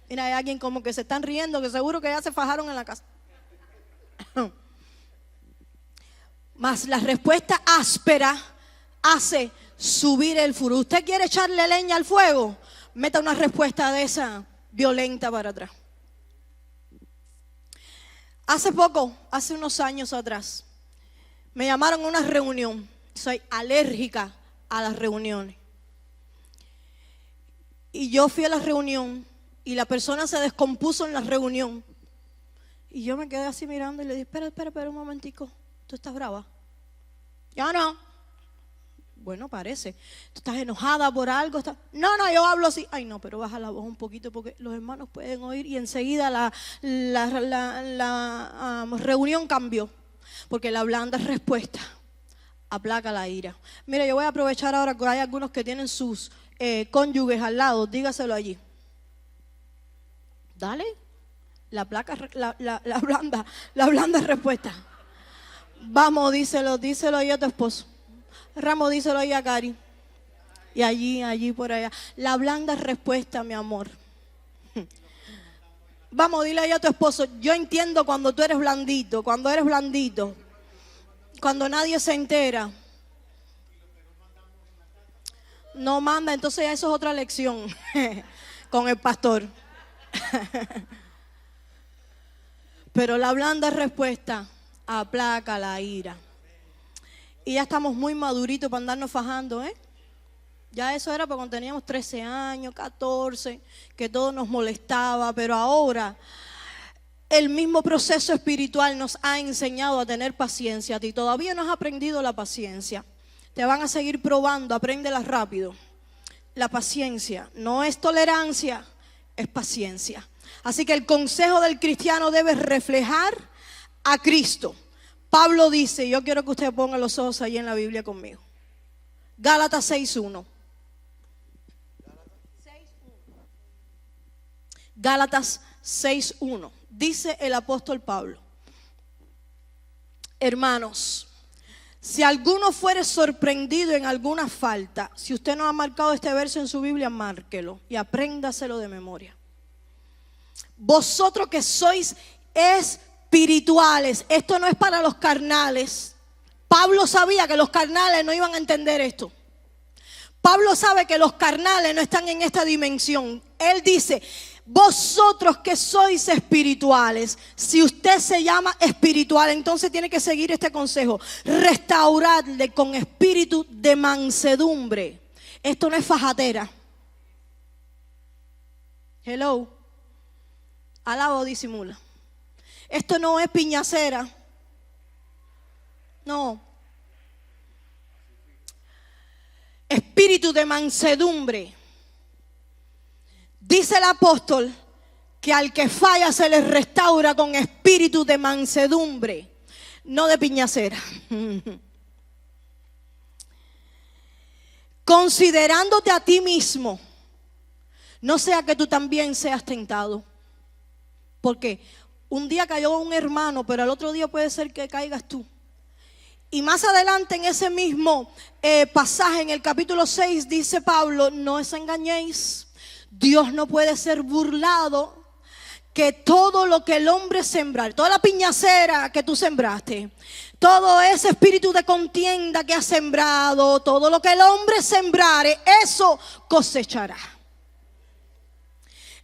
Mira, hay alguien como que se están riendo, que seguro que ya se fajaron en la casa. Mas la respuesta áspera hace subir el furor. ¿Usted quiere echarle leña al fuego? Meta una respuesta de esa violenta para atrás. Hace poco, hace unos años atrás, me llamaron a una reunión. Soy alérgica a las reuniones. Y yo fui a la reunión y la persona se descompuso en la reunión. Y yo me quedé así mirando y le dije, espera un momentico. ¿Tú estás brava? Ya no. Bueno, parece. ¿Tú estás enojada por algo? No, yo hablo así. Ay, no, pero baja la voz un poquito porque los hermanos pueden oír. Y enseguida la reunión cambió. Porque la blanda respuesta aplaca la ira. Mira, yo voy a aprovechar ahora que hay algunos que tienen sus cónyuges al lado. Dígaselo allí. Dale. La blanda respuesta. Vamos, díselo ahí a tu esposo. Ramos, díselo ahí a Cari. Y allí por allá. La blanda respuesta, mi amor. Vamos, dile ahí a tu esposo. Yo entiendo cuando tú eres blandito, cuando eres blandito, cuando nadie se entera. No manda, entonces ya eso es otra lección con el pastor. Pero la blanda respuesta aplaca la ira. Y ya estamos muy maduritos para andarnos fajando, ¿eh? Ya eso era para cuando teníamos 13 años, 14, que todo nos molestaba. Pero ahora el mismo proceso espiritual nos ha enseñado a tener paciencia. A ti todavía no has aprendido la paciencia. Te van a seguir probando, apréndela rápido. La paciencia no es tolerancia, es paciencia. Así que el consejo del cristiano debe reflejar a Cristo. Pablo dice, yo quiero que usted ponga los ojos ahí en la Biblia conmigo. Gálatas 6:1. Gálatas 6:1. Dice el apóstol Pablo: hermanos, si alguno fuere sorprendido en alguna falta, si usted no ha marcado este verso en su Biblia, márquelo y apréndaselo de memoria. Vosotros que sois espirituales, esto no es para los carnales. Pablo sabía que los carnales no iban a entender esto. Pablo sabe que los carnales no están en esta dimensión. Él dice, vosotros que sois espirituales, si usted se llama espiritual, entonces tiene que seguir este consejo: restauradle con espíritu de mansedumbre. Esto no es fajatera. Hello. Alaba o disimula. Esto no es piñacera. No. Espíritu de mansedumbre. Dice el apóstol que al que falla se le restaura con espíritu de mansedumbre, no de piñacera. considerándote a ti mismo, no sea que tú también seas tentado. Porque un día cayó un hermano, pero al otro día puede ser que caigas tú. Y más adelante en ese mismo pasaje, en el capítulo 6, dice Pablo: no os engañéis, Dios no puede ser burlado, que todo lo que el hombre sembrar, toda la piñacera que tú sembraste, todo ese espíritu de contienda que has sembrado, todo lo que el hombre sembrare, eso cosechará.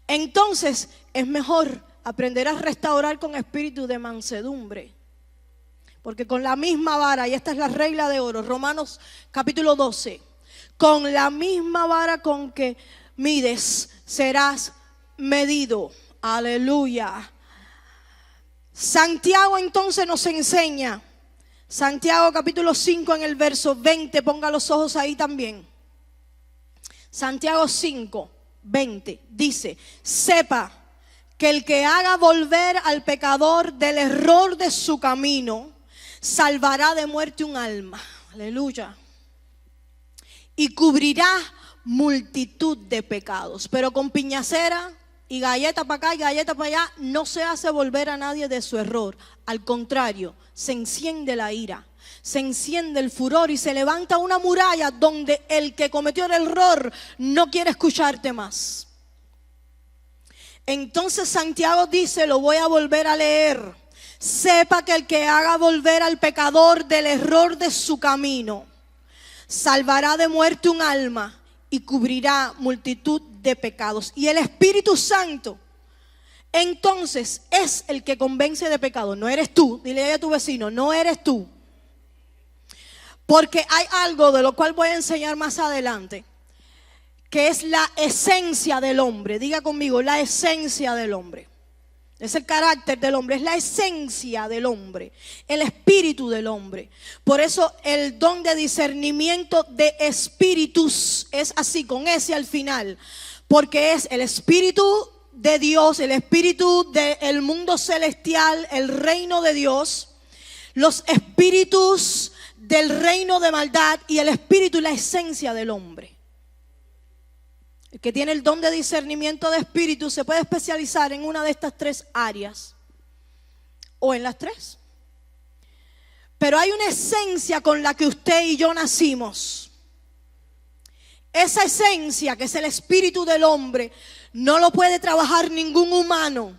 Entonces es mejor aprender a restaurar con espíritu de mansedumbre, porque con la misma vara, y esta es la regla de oro, Romanos capítulo 12, con la misma vara con que mides serás medido. Aleluya. Santiago entonces nos enseña, Santiago capítulo 5 en el verso 20, ponga los ojos ahí también. Santiago 5, 20 dice: sepa que el que haga volver al pecador del error de su camino, salvará de muerte un alma. Aleluya. Y cubrirá multitud de pecados. Pero con piñacera y galleta para acá y galleta para allá no se hace volver a nadie de su error. Al contrario, se enciende la ira, se enciende el furor y se levanta una muralla donde el que cometió el error no quiere escucharte más. Entonces Santiago dice, lo voy a volver a leer: sepa que el que haga volver al pecador del error de su camino, salvará de muerte un alma y cubrirá multitud de pecados. Y el Espíritu Santo entonces es el que convence de pecado. No eres tú. Dile a tu vecino: no eres tú. Porque hay algo de lo cual voy a enseñar más adelante, que es la esencia del hombre. Diga conmigo: la esencia del hombre. Es el carácter del hombre, es la esencia del hombre, el espíritu del hombre. Por eso el don de discernimiento de espíritus es así, con ese al final, porque es el espíritu de Dios, el espíritu del mundo celestial, el reino de Dios, los espíritus del reino de maldad y el espíritu y la esencia del hombre. El que tiene el don de discernimiento de espíritu se puede especializar en una de estas tres áreas o en las tres. Pero hay una esencia con la que usted y yo nacimos. Esa esencia, que es el espíritu del hombre, no lo puede trabajar ningún humano.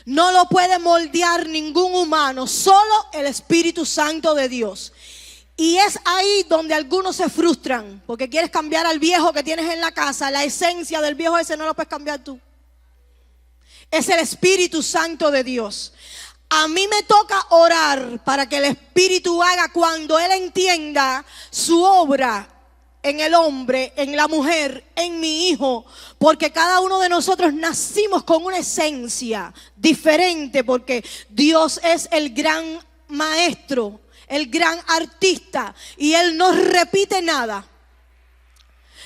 No lo puede moldear ningún humano, solo el Espíritu Santo de Dios. Y es ahí donde algunos se frustran, porque quieres cambiar al viejo que tienes en la casa. La esencia del viejo ese no lo puedes cambiar tú. Es el Espíritu Santo de Dios. A mí me toca orar para que el Espíritu haga, cuando Él entienda su obra en el hombre, en la mujer, en mi hijo. Porque cada uno de nosotros nacimos con una esencia diferente, porque Dios es el gran maestro, el gran artista, y Él no repite nada.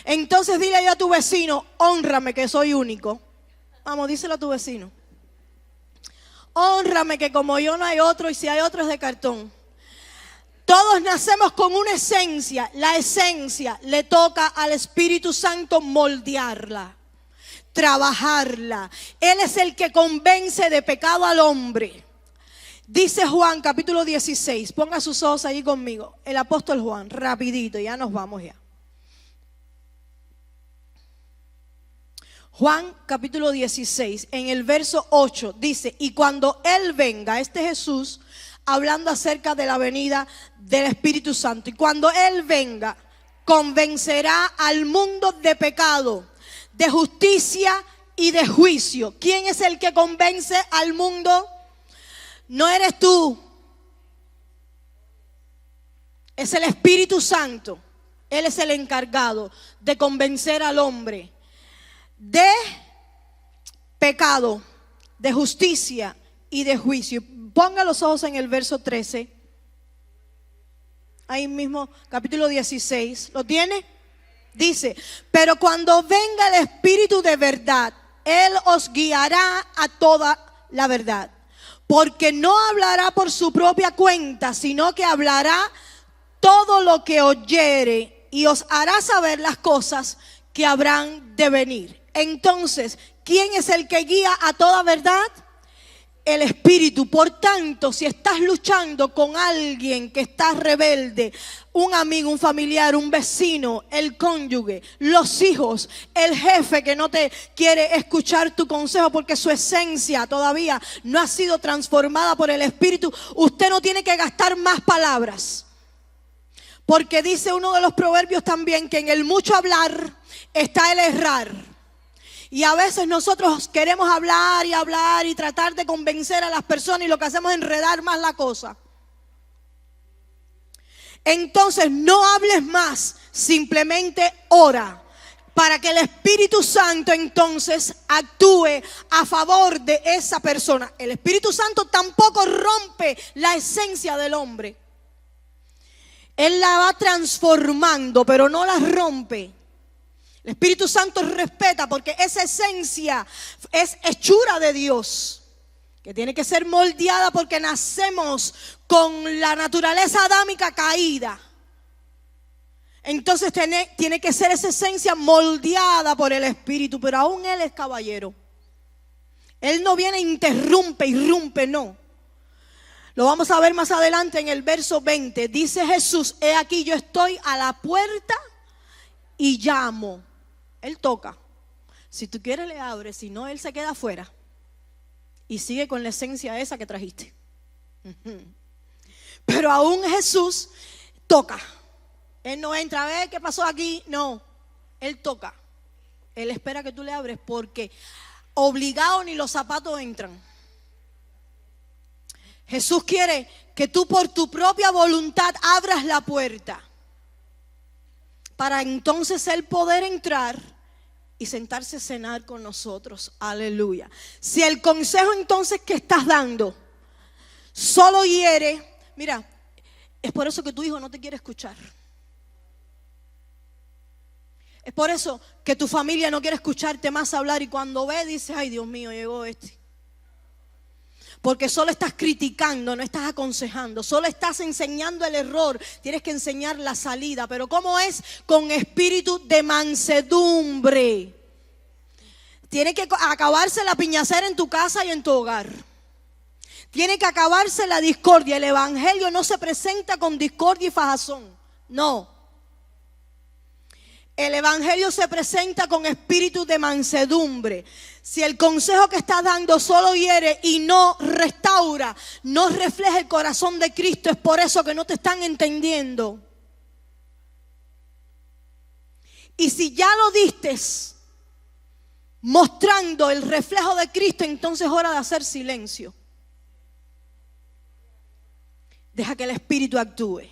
Entonces dile yo a tu vecino: hónrame que soy único. Vamos, díselo a tu vecino: hónrame que como yo no hay otro, y si hay otro es de cartón. Todos nacemos con una esencia. La esencia le toca al Espíritu Santo moldearla, trabajarla. Él es el que convence de pecado al hombre. Dice Juan capítulo 16, ponga sus ojos allí conmigo. El apóstol Juan, rapidito, ya nos vamos ya. Juan capítulo 16, en el verso 8 dice: y cuando Él venga, este Jesús hablando acerca de la venida del Espíritu Santo, y cuando Él venga, convencerá al mundo de pecado, de justicia y de juicio. ¿Quién es el que convence al mundo? No eres tú, es el Espíritu Santo. Él es el encargado de convencer al hombre de pecado, de justicia y de juicio. Ponga los ojos en el verso 13, ahí mismo, capítulo 16, ¿lo tiene? Dice: pero cuando venga el Espíritu de verdad, Él os guiará a toda la verdad. Porque no hablará por su propia cuenta, sino que hablará todo lo que oyere y os hará saber las cosas que habrán de venir. Entonces, ¿quién es el que guía a toda verdad? El Espíritu. Por tanto, si estás luchando con alguien que está rebelde, un amigo, un familiar, un vecino, el cónyuge, los hijos, el jefe que no te quiere escuchar tu consejo porque su esencia todavía no ha sido transformada por el Espíritu, usted no tiene que gastar más palabras. Porque dice uno de los proverbios también que en el mucho hablar está el errar. Y a veces nosotros queremos hablar y tratar de convencer a las personas y lo que hacemos es enredar más la cosa. Entonces no hables más, simplemente ora para que el Espíritu Santo entonces actúe a favor de esa persona. El Espíritu Santo tampoco rompe la esencia del hombre. Él la va transformando, pero no la rompe. El Espíritu Santo respeta porque esa esencia es hechura de Dios, que tiene que ser moldeada porque nacemos con la naturaleza adámica caída. Entonces tiene que ser esa esencia moldeada por el Espíritu, pero aún Él es caballero. Él no viene e interrumpe, irrumpe, no. Lo vamos a ver más adelante en el verso 20. Dice Jesús: he aquí yo estoy a la puerta y llamo. Él toca. Si tú quieres le abres, si no Él se queda afuera y sigue con la esencia esa que trajiste. Pero aún Jesús toca. Él no entra a ver qué pasó aquí, no. Él toca. Él espera que tú le abres porque obligado ni los zapatos entran. Jesús quiere que tú por tu propia voluntad abras la puerta para entonces Él poder entrar y sentarse a cenar con nosotros. Aleluya. Si el consejo entonces que estás dando solo hiere, mira, es por eso que tu hijo no te quiere escuchar. Es por eso que tu familia no quiere escucharte más hablar y cuando ve dice: ay, Dios mío, llegó este. Porque solo estás criticando, no estás aconsejando, solo estás enseñando el error, tienes que enseñar la salida. Pero ¿cómo es? Con espíritu de mansedumbre. Tiene que acabarse la piñacera en tu casa y en tu hogar. Tiene que acabarse la discordia. El evangelio no se presenta con discordia y fajazón, no. El evangelio se presenta con espíritu de mansedumbre. Si el consejo que estás dando solo hiere y no restaura, no refleja el corazón de Cristo, es por eso que no te están entendiendo. Y si ya lo diste mostrando el reflejo de Cristo, entonces es hora de hacer silencio. Deja que el Espíritu actúe.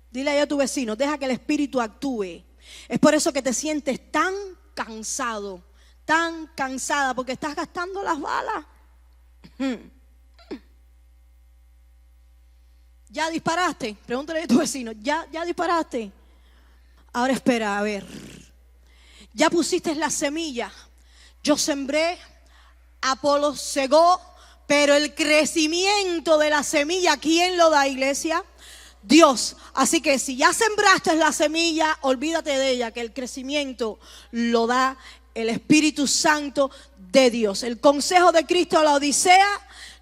Dile ahí a tu vecino: deja que el Espíritu actúe. Es por eso que te sientes tan cansado, tan cansada, porque estás gastando las balas. ¿Ya disparaste? Pregúntale a tu vecino: ¿Ya disparaste? Ahora espera, a ver. Ya pusiste la semilla. Yo sembré, Apolo segó, pero el crecimiento de la semilla, ¿quién lo da, iglesia? Dios. Así que si ya sembraste la semilla, olvídate de ella, que el crecimiento lo da el Espíritu Santo de Dios. El consejo de Cristo a la Odisea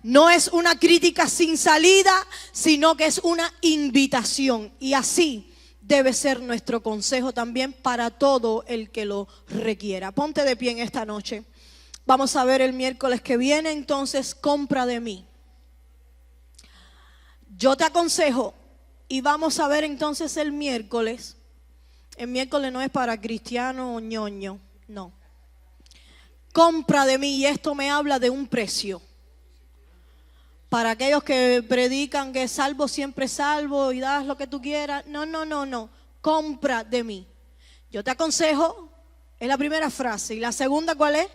no es una crítica sin salida, sino que es una invitación. Y así debe ser nuestro consejo también para todo el que lo requiera. Ponte de pie en esta noche. Vamos a ver el miércoles que viene, entonces, compra de mí. Yo te aconsejo. Y vamos a ver entonces el miércoles. El miércoles no es para cristiano o ñoño, no. Compra de mí, y esto me habla de un precio. Para aquellos que predican que salvo siempre salvo y das lo que tú quieras. No. Compra de mí. Yo te aconsejo, es la primera frase. ¿Y la segunda cuál es?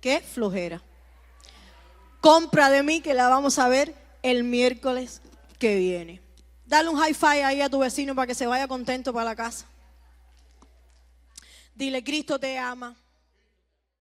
¿Qué? Flojera. Compra de mí, que la vamos a ver el miércoles que viene. Dale un high five ahí a tu vecino para que se vaya contento para la casa. Dile: Cristo te ama.